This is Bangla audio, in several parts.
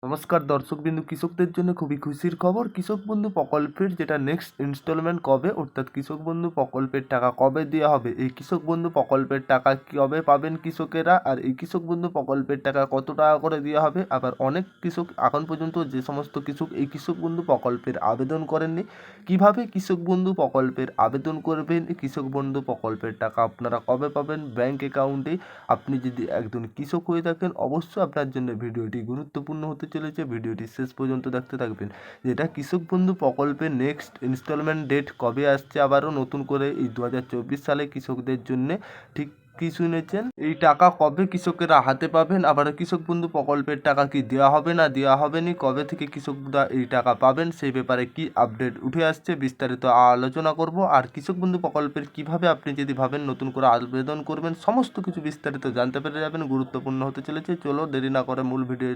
নমস্কার দর্শকবিন্দু, কৃষকদের জন্য খুবই খুশির খবর। কৃষক বন্ধু প্রকল্পের যেটা নেক্সট ইনস্টলমেন্ট কবে, অর্থাৎ কৃষক বন্ধু প্রকল্পের টাকা কবে দেওয়া হবে, এই কৃষক বন্ধু প্রকল্পের টাকা কবে পাবেন কৃষকেরা, আর এই কৃষক বন্ধু প্রকল্পের টাকা কত টাকা করে দেওয়া হবে। আবার অনেক কৃষক এখন পর্যন্ত যে সমস্ত কৃষক এই কৃষক বন্ধু প্রকল্পের আবেদন করেননি, কিভাবে কৃষক বন্ধু প্রকল্পের আবেদন করবেন, কৃষক বন্ধু প্রকল্পের টাকা আপনারা কবে পাবেন ব্যাংক অ্যাকাউন্টে। আপনি যদি একজন কৃষক হয়ে থাকেন, অবশ্যই আপনার জন্য ভিডিওটি গুরুত্বপূর্ণ হতে চলেছে। ভিডিওটি শেষ পর্যন্ত দেখতে থাকবেন। যেটা কৃষক বন্ধু প্রকল্পের নেক্সট ইনস্টলমেন্ট ডেট কবে আসছে আবারও নতুন করে, এই 2024 সালে কৃষকদের জন্য। ঠিক কি শুনেছেন, এই টাকা কবে কৃষকেরা হাতে পাবেন, আবার কৃষক বন্ধু প্রকল্পের টাকা কি দেওয়া হবে না দেওয়া হবে নি, কবে থেকে কৃষকরা এই টাকা পাবেন, সেই ব্যাপারে কি আপডেট উঠে আসছে বিস্তারিত আলোচনা করব। আর কৃষক বন্ধু প্রকল্পের কিভাবে আপনি যদি ভাবেন নতুন করে আবেদন করবেন, সমস্ত কিছু বিস্তারিত জানতে পেরে যাবেন। গুরুত্বপূর্ণ হতে চলেছে। চলো দেরি না করে মূল ভিডিও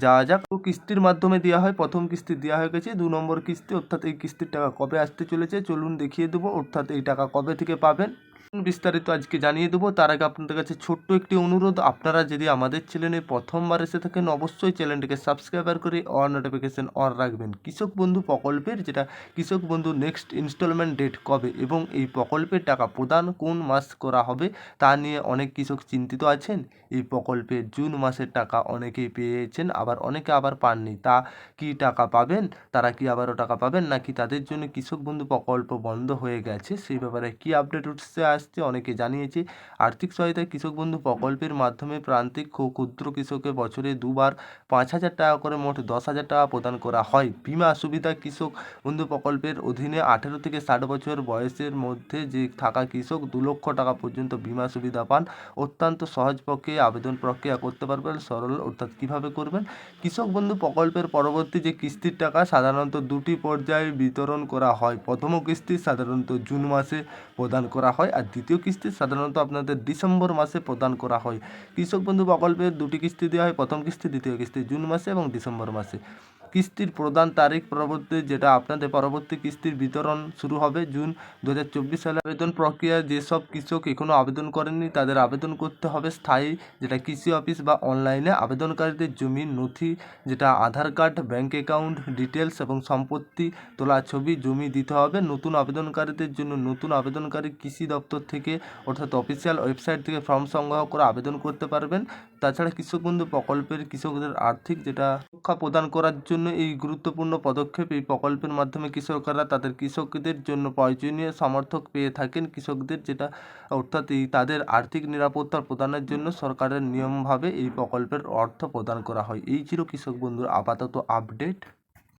যাওয়া যাক। তো কিস্তির মাধ্যমে দেওয়া হয়, প্রথম কিস্তি দেওয়া হয়ে গেছে, 2 নম্বর কিস্তি, অর্থাৎ এই কিস্তির টাকা কবে আসতে চলেছে চলুন দেখিয়ে দেবো, অর্থাৎ এই টাকা কবে থেকে পাবেন বিস্তারিত আজকে জানিয়ে দেবো। তার আগে আপনাদের কাছে ছোট্ট একটি অনুরোধ, আপনারা যদি আমাদের চ্যানেলে প্রথমবার এসে থাকেন, অবশ্যই চ্যানেলটিকে সাবস্ক্রাইব করে অল নোটিফিকেশন অন রাখবেন। কৃষক বন্ধু প্রকল্পের যেটা কৃষক বন্ধু নেক্সট ইনস্টলমেন্ট ডেট কবে এবং এই প্রকল্পের টাকা প্রদান কোন মাস করা হবে তা নিয়ে অনেক কৃষক চিন্তিত আছেন। এই প্রকল্পে জুন মাসের টাকা অনেকেই পেয়েছেন, আবার অনেকে আবার পাননি। তা কি টাকা পাবেন, তারা কি আবারও টাকা পাবেন, নাকি তাদের জন্য কৃষক বন্ধু প্রকল্প বন্ধ হয়ে গেছে, সেই ব্যাপারে কি আপডেট উঠছে আসছে অনেকে জানিয়েছে। আর্থিক সহায়তা কৃষক বন্ধু প্রকল্পের মাধ্যমে প্রান্তিক ও ক্ষুদ্র কৃষককে বছরে দুবার 5,000 টাকা করে মোট 10,000 টাকা প্রদান করা হয়। বিমা সুবিধা কৃষক বন্ধু প্রকল্পের অধীনে 18 থেকে 60 বছর বয়সের মধ্যে যে থাকা কৃষক 2 লক্ষ টাকা পর্যন্ত বিমা সুবিধা পান। অত্যন্ত সহজ পক্ষে আবেদন প্রক্রিয়া করতে পারবেন, সরল, অর্থাৎ কিভাবে করবেন। কৃষক বন্ধু প্রকল্পের পরবর্তী যে কিস্তির টাকা সাধারণত দুটি পর্যায়ে বিতরণ করা হয়। প্রথম কিস্তি সাধারণত জুন মাসে প্রদান করা হয়, আর দ্বিতীয় কিস্তি সাধারণত আপনাদের ডিসেম্বর মাসে প্রদান করা হয়। কৃষক বন্ধু প্রকল্পের দুটি কিস্তি দেওয়া হয়, প্রথম কিস্তি দ্বিতীয় কিস্তি জুন মাসে এবং ডিসেম্বর মাসে। কিস্তির প্রদান তারিখ পরবর্তী যেটা আপনাদের পরবর্তী কিস্তির বিতরণ শুরু হবে জুন 2024 সালে। আবেদন প্রক্রিয়া যেসব কৃষক এখনও আবেদন করেননি তাদের আবেদন করতে হবে স্থায়ী যেটা কৃষি অফিস বা অনলাইনে। আবেদনকারীদের জমির নথি যেটা আধার কার্ড, ব্যাংক অ্যাকাউন্ট ডিটেলস এবং সম্পত্তি তোলা ছবি জমি দিতে হবে। নতুন আবেদনকারীদের জন্য নতুন আবেদনকারী কৃষি দপ্তর থেকে অর্থাৎ অফিসিয়াল ওয়েবসাইট থেকে ফর্ম সংগ্রহ করে আবেদন করতে পারবেন। তাছাড়া কৃষক বন্ধু প্রকল্পের কৃষকদের আর্থিক যেটা সুরক্ষা প্রদান করার জন্য এই গুরুত্বপূর্ণ পদক্ষেপ। এই প্রকল্পের মাধ্যমে কৃষকরা তাদের কৃষকদের জন্য প্রয়োজনীয় সমর্থক পেয়ে থাকেন। কৃষকদের যেটা অর্থাৎ এই তাদের আর্থিক নিরাপত্তা প্রদানের জন্য সরকারের নিয়মভাবে এই প্রকল্পের অর্থ প্রদান করা হয়। এই ছিল কৃষক বন্ধুর আপাতত আপডেট।